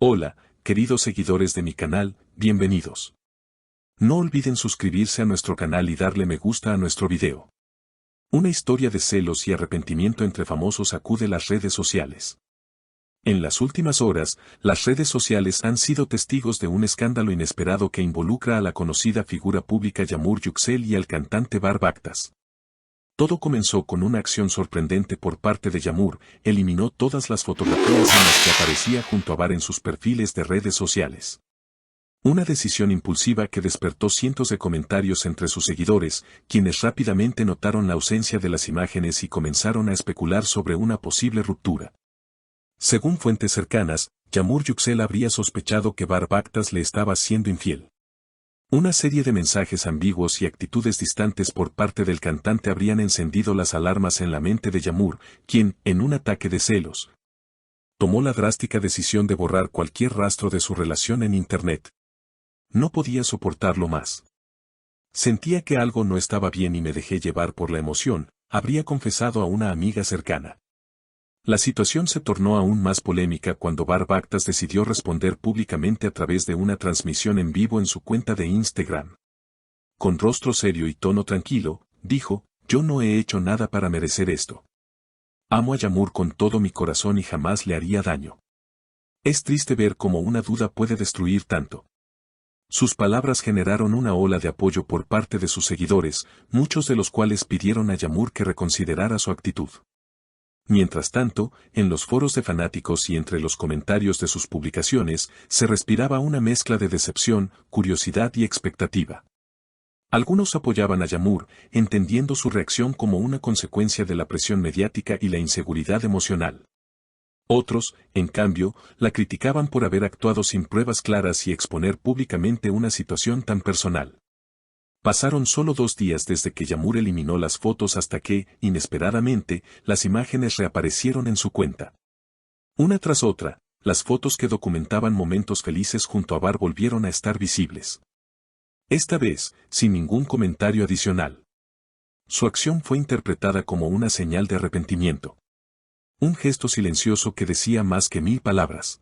Hola, queridos seguidores de mi canal, bienvenidos. No olviden suscribirse a nuestro canal y darle me gusta a nuestro video. Una historia de celos y arrepentimiento entre famosos sacude las redes sociales. En las últimas horas, las redes sociales han sido testigos de un escándalo inesperado que involucra a la conocida figura pública Yamur Yüksel y al cantante Barb Aktas. Todo comenzó con una acción sorprendente por parte de Yamur. Eliminó todas las fotografías en las que aparecía junto a Bar en sus perfiles de redes sociales. Una decisión impulsiva que despertó cientos de comentarios entre sus seguidores, quienes rápidamente notaron la ausencia de las imágenes y comenzaron a especular sobre una posible ruptura. Según fuentes cercanas, Yamur Yüksel habría sospechado que Barb Aktas le estaba siendo infiel. Una serie de mensajes ambiguos y actitudes distantes por parte del cantante habrían encendido las alarmas en la mente de Yamur, quien, en un ataque de celos, tomó la drástica decisión de borrar cualquier rastro de su relación en Internet. No podía soportarlo más. Sentía que algo no estaba bien y me dejé llevar por la emoción, habría confesado a una amiga cercana. La situación se tornó aún más polémica cuando Barb Aktas decidió responder públicamente a través de una transmisión en vivo en su cuenta de Instagram. Con rostro serio y tono tranquilo, dijo: "Yo no he hecho nada para merecer esto. Amo a Yamur con todo mi corazón y jamás le haría daño. Es triste ver cómo una duda puede destruir tanto". Sus palabras generaron una ola de apoyo por parte de sus seguidores, muchos de los cuales pidieron a Yamur que reconsiderara su actitud. Mientras tanto, en los foros de fanáticos y entre los comentarios de sus publicaciones, se respiraba una mezcla de decepción, curiosidad y expectativa. Algunos apoyaban a Yamur, entendiendo su reacción como una consecuencia de la presión mediática y la inseguridad emocional. Otros, en cambio, la criticaban por haber actuado sin pruebas claras y exponer públicamente una situación tan personal. Pasaron solo 2 días desde que Yamur eliminó las fotos hasta que, inesperadamente, las imágenes reaparecieron en su cuenta. Una tras otra, las fotos que documentaban momentos felices junto a Bar volvieron a estar visibles. Esta vez, sin ningún comentario adicional. Su acción fue interpretada como una señal de arrepentimiento. Un gesto silencioso que decía más que 1000 palabras.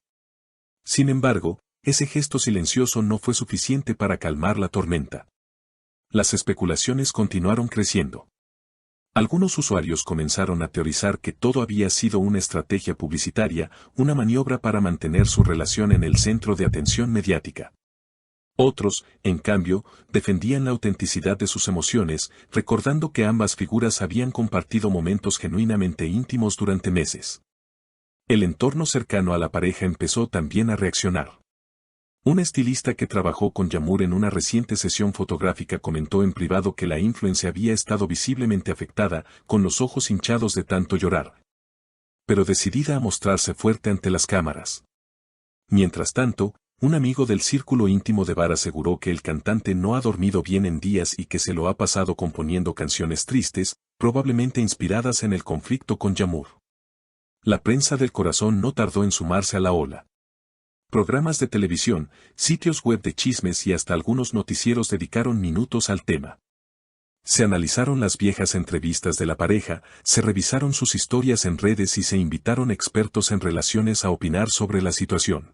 Sin embargo, ese gesto silencioso no fue suficiente para calmar la tormenta. Las especulaciones continuaron creciendo. Algunos usuarios comenzaron a teorizar que todo había sido una estrategia publicitaria, una maniobra para mantener su relación en el centro de atención mediática. Otros, en cambio, defendían la autenticidad de sus emociones, recordando que ambas figuras habían compartido momentos genuinamente íntimos durante meses. El entorno cercano a la pareja empezó también a reaccionar. Un estilista que trabajó con Yamur en una reciente sesión fotográfica comentó en privado que la influencer había estado visiblemente afectada, con los ojos hinchados de tanto llorar, pero decidida a mostrarse fuerte ante las cámaras. Mientras tanto, un amigo del círculo íntimo de Bar aseguró que el cantante no ha dormido bien en días y que se lo ha pasado componiendo canciones tristes, probablemente inspiradas en el conflicto con Yamur. La prensa del corazón no tardó en sumarse a la ola. Programas de televisión, sitios web de chismes y hasta algunos noticieros dedicaron minutos al tema. Se analizaron las viejas entrevistas de la pareja, se revisaron sus historias en redes y se invitaron expertos en relaciones a opinar sobre la situación.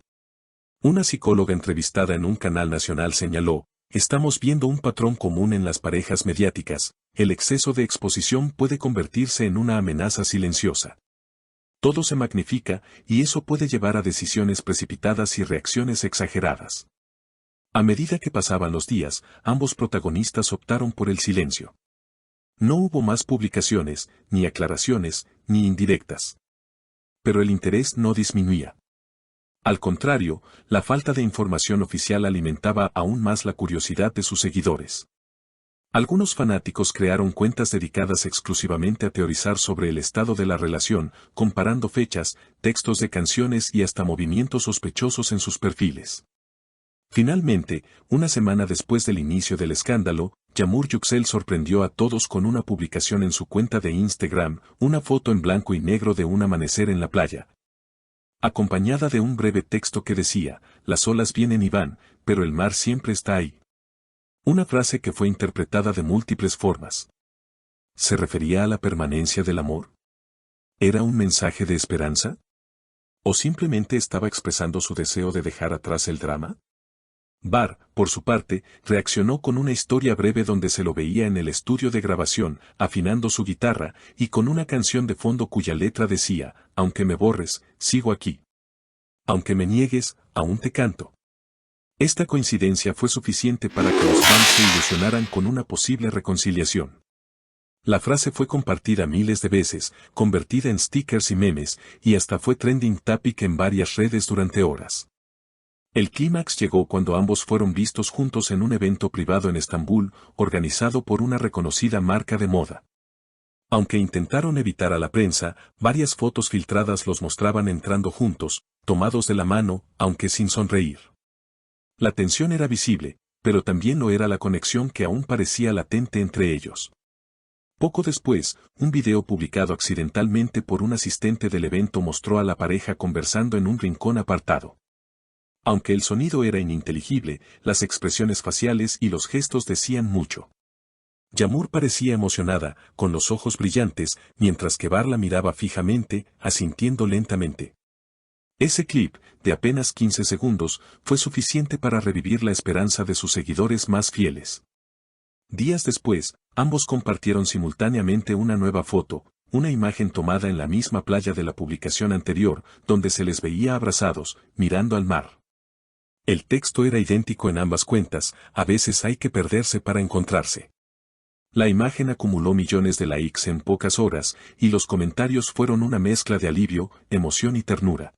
Una psicóloga entrevistada en un canal nacional señaló: "Estamos viendo un patrón común en las parejas mediáticas, el exceso de exposición puede convertirse en una amenaza silenciosa. Todo se magnifica, y eso puede llevar a decisiones precipitadas y reacciones exageradas". A medida que pasaban los días, ambos protagonistas optaron por el silencio. No hubo más publicaciones, ni aclaraciones, ni indirectas. Pero el interés no disminuía. Al contrario, la falta de información oficial alimentaba aún más la curiosidad de sus seguidores. Algunos fanáticos crearon cuentas dedicadas exclusivamente a teorizar sobre el estado de la relación, comparando fechas, textos de canciones y hasta movimientos sospechosos en sus perfiles. Finalmente, una semana después del inicio del escándalo, Yamur Yüksel sorprendió a todos con una publicación en su cuenta de Instagram, una foto en blanco y negro de un amanecer en la playa, acompañada de un breve texto que decía: "Las olas vienen y van, pero el mar siempre está ahí". Una frase que fue interpretada de múltiples formas. ¿Se refería a la permanencia del amor? ¿Era un mensaje de esperanza? ¿O simplemente estaba expresando su deseo de dejar atrás el drama? Barr, por su parte, reaccionó con una historia breve donde se lo veía en el estudio de grabación, afinando su guitarra, y con una canción de fondo cuya letra decía, aunque me borres, sigo aquí. Aunque me niegues, aún te canto. Esta coincidencia fue suficiente para que los fans se ilusionaran con una posible reconciliación. La frase fue compartida miles de veces, convertida en stickers y memes, y hasta fue trending topic en varias redes durante horas. El clímax llegó cuando ambos fueron vistos juntos en un evento privado en Estambul, organizado por una reconocida marca de moda. Aunque intentaron evitar a la prensa, varias fotos filtradas los mostraban entrando juntos, tomados de la mano, aunque sin sonreír. La tensión era visible, pero también lo era la conexión que aún parecía latente entre ellos. Poco después, un video publicado accidentalmente por un asistente del evento mostró a la pareja conversando en un rincón apartado. Aunque el sonido era ininteligible, las expresiones faciales y los gestos decían mucho. Yamur parecía emocionada, con los ojos brillantes, mientras que Barr la miraba fijamente, asintiendo lentamente. Ese clip, de apenas 15 segundos, fue suficiente para revivir la esperanza de sus seguidores más fieles. Días después, ambos compartieron simultáneamente una nueva foto, una imagen tomada en la misma playa de la publicación anterior, donde se les veía abrazados, mirando al mar. El texto era idéntico en ambas cuentas, a veces hay que perderse para encontrarse. La imagen acumuló millones de likes en pocas horas, y los comentarios fueron una mezcla de alivio, emoción y ternura.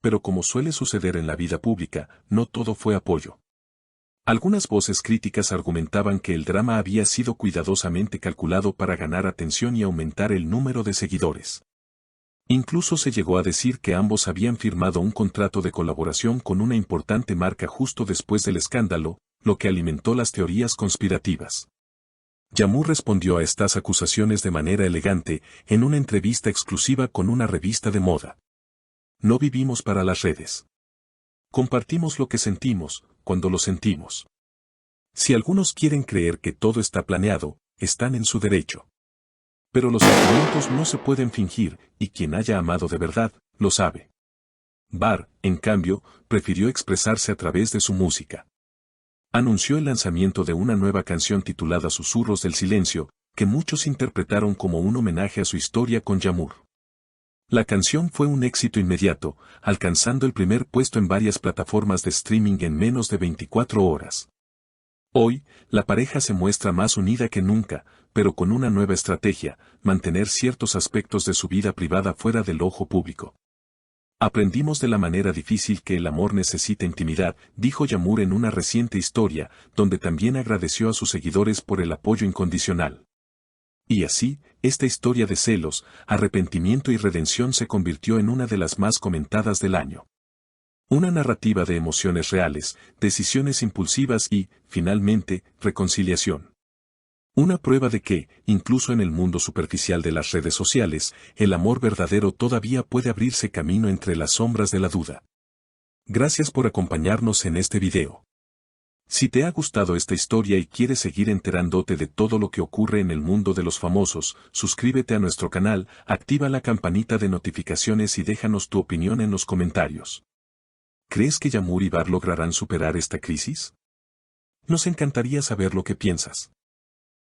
Pero como suele suceder en la vida pública, no todo fue apoyo. Algunas voces críticas argumentaban que el drama había sido cuidadosamente calculado para ganar atención y aumentar el número de seguidores. Incluso se llegó a decir que ambos habían firmado un contrato de colaboración con una importante marca justo después del escándalo, lo que alimentó las teorías conspirativas. Yamur respondió a estas acusaciones de manera elegante, en una entrevista exclusiva con una revista de moda. No vivimos para las redes. Compartimos lo que sentimos, cuando lo sentimos. Si algunos quieren creer que todo está planeado, están en su derecho. Pero los sentimientos no se pueden fingir, y quien haya amado de verdad, lo sabe. Barr, en cambio, prefirió expresarse a través de su música. Anunció el lanzamiento de una nueva canción titulada Susurros del Silencio, que muchos interpretaron como un homenaje a su historia con Yamur. La canción fue un éxito inmediato, alcanzando el primer puesto en varias plataformas de streaming en menos de 24 horas. Hoy, la pareja se muestra más unida que nunca, pero con una nueva estrategia: mantener ciertos aspectos de su vida privada fuera del ojo público. Aprendimos de la manera difícil que el amor necesita intimidad, dijo Yamur en una reciente historia, donde también agradeció a sus seguidores por el apoyo incondicional. Y así, esta historia de celos, arrepentimiento y redención se convirtió en una de las más comentadas del año. Una narrativa de emociones reales, decisiones impulsivas y, finalmente, reconciliación. Una prueba de que, incluso en el mundo superficial de las redes sociales, el amor verdadero todavía puede abrirse camino entre las sombras de la duda. Gracias por acompañarnos en este video. Si te ha gustado esta historia y quieres seguir enterándote de todo lo que ocurre en el mundo de los famosos, suscríbete a nuestro canal, activa la campanita de notificaciones y déjanos tu opinión en los comentarios. ¿Crees que Yamur y Barr lograrán superar esta crisis? Nos encantaría saber lo que piensas.